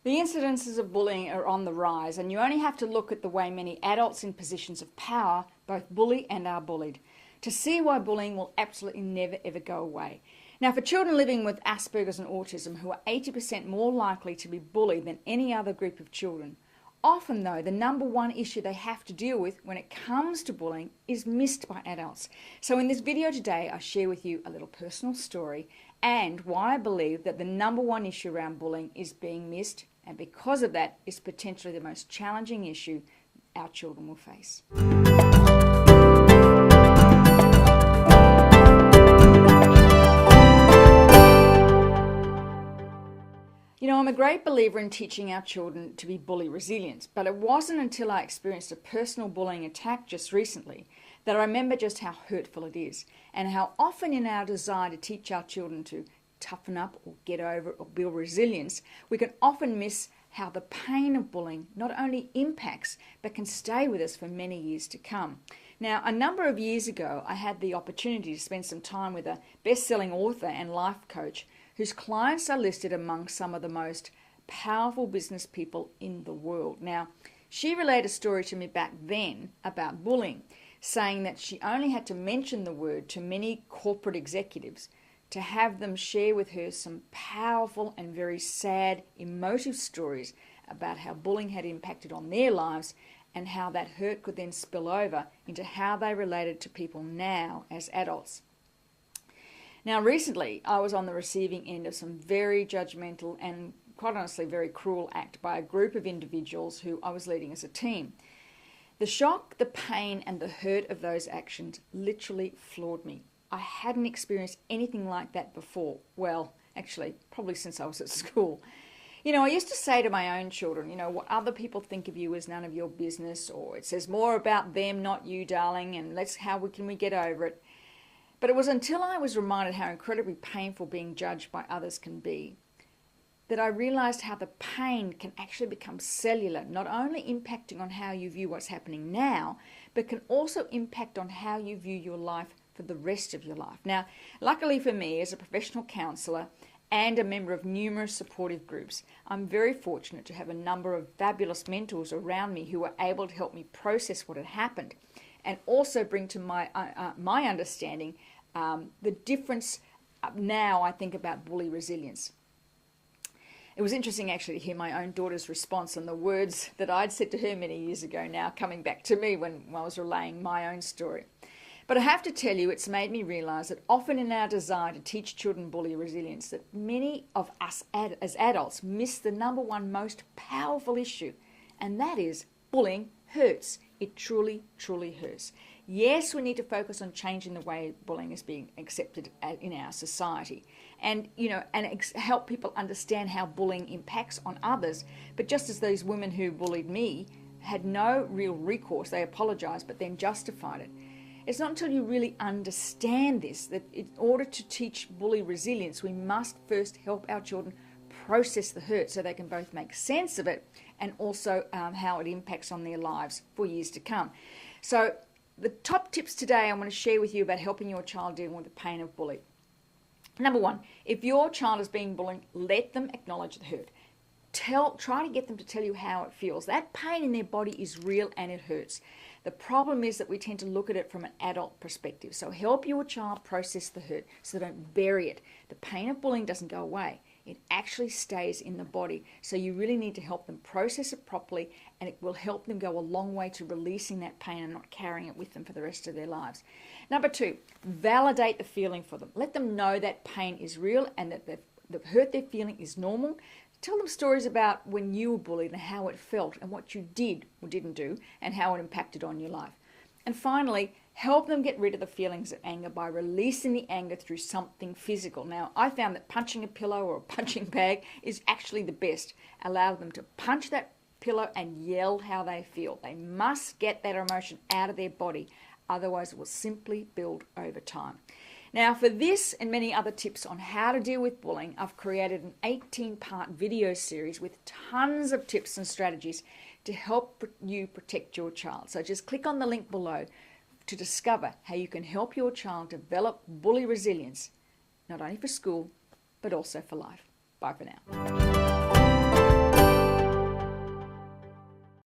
The incidences of bullying are on the rise, and you only have to look at the way many adults in positions of power both bully and are bullied to see why bullying will absolutely never ever go away. Now, for children living with Asperger's and autism, who are 80% more likely to be bullied than any other group of children, often though the number one issue they have to deal with when it comes to bullying is missed by adults. So in this video today, I share with you a little personal story and why I believe that the number one issue around bullying is being missed, and because of that is potentially the most challenging issue our children will face. You know, I'm a great believer in teaching our children to be bully resilient, but it wasn't until I experienced a personal bullying attack just recently that I remember just how hurtful it is, and how often in our desire to teach our children to toughen up or get over it or build resilience, we can often miss how the pain of bullying not only impacts but can stay with us for many years to come. Now, a number of years ago, I had the opportunity to spend some time with a best-selling author and life coach whose clients are listed among some of the most powerful business people in the world. Now, she relayed a story to me back then about bullying, saying that she only had to mention the word to many corporate executives to have them share with her some powerful and very sad, emotive stories about how bullying had impacted on their lives and how that hurt could then spill over into how they related to people now as adults. Now, recently, I was on the receiving end of some very judgmental and, quite honestly, very cruel act by a group of individuals who I was leading as a team. The shock, the pain, and the hurt of those actions literally floored me. I hadn't experienced anything like that before. Well, actually, probably since I was at school. You know, I used to say to my own children, you know, what other people think of you is none of your business, or it says more about them, not you, darling, and can we get over it? But it was until I was reminded how incredibly painful being judged by others can be that I realized how the pain can actually become cellular, not only impacting on how you view what's happening now, but can also impact on how you view your life for the rest of your life. Now, luckily for me, as a professional counsellor and a member of numerous supportive groups, I'm very fortunate to have a number of fabulous mentors around me who were able to help me process what had happened and also bring to my understanding the difference now I think about bully resilience. It was interesting actually to hear my own daughter's response and the words that I'd said to her many years ago now coming back to me when I was relaying my own story. But I have to tell you, it's made me realise that often in our desire to teach children bully resilience, that many of us as adults miss the number one most powerful issue, and that is bullying hurts. It truly, truly hurts. Yes, we need to focus on changing the way bullying is being accepted in our society, and help people understand how bullying impacts on others. But just as those women who bullied me had no real recourse, they apologised but then justified it. It's not until you really understand this that in order to teach bully resilience, we must first help our children process the hurt so they can both make sense of it and also how it impacts on their lives for years to come. So the top tips today I want to share with you about helping your child deal with the pain of bullying. Number one, if your child is being bullied, let them acknowledge the hurt. Try to get them to tell you how it feels. That pain in their body is real and it hurts. The problem is that we tend to look at it from an adult perspective. So help your child process the hurt so they don't bury it. The pain of bullying doesn't go away. It actually stays in the body. So you really need to help them process it properly, and it will help them go a long way to releasing that pain and not carrying it with them for the rest of their lives. Number two, validate the feeling for them. Let them know that pain is real and that the hurt they're feeling is normal. Tell them stories about when you were bullied and how it felt and what you did or didn't do and how it impacted on your life. And finally, help them get rid of the feelings of anger by releasing the anger through something physical. Now, I found that punching a pillow or a punching bag is actually the best. Allow them to punch that pillow and yell how they feel. They must get that emotion out of their body, otherwise it will simply build over time. Now, for this and many other tips on how to deal with bullying, I've created an 18-part video series with tons of tips and strategies to help you protect your child. So just click on the link below to discover how you can help your child develop bully resilience, not only for school, but also for life. Bye for now.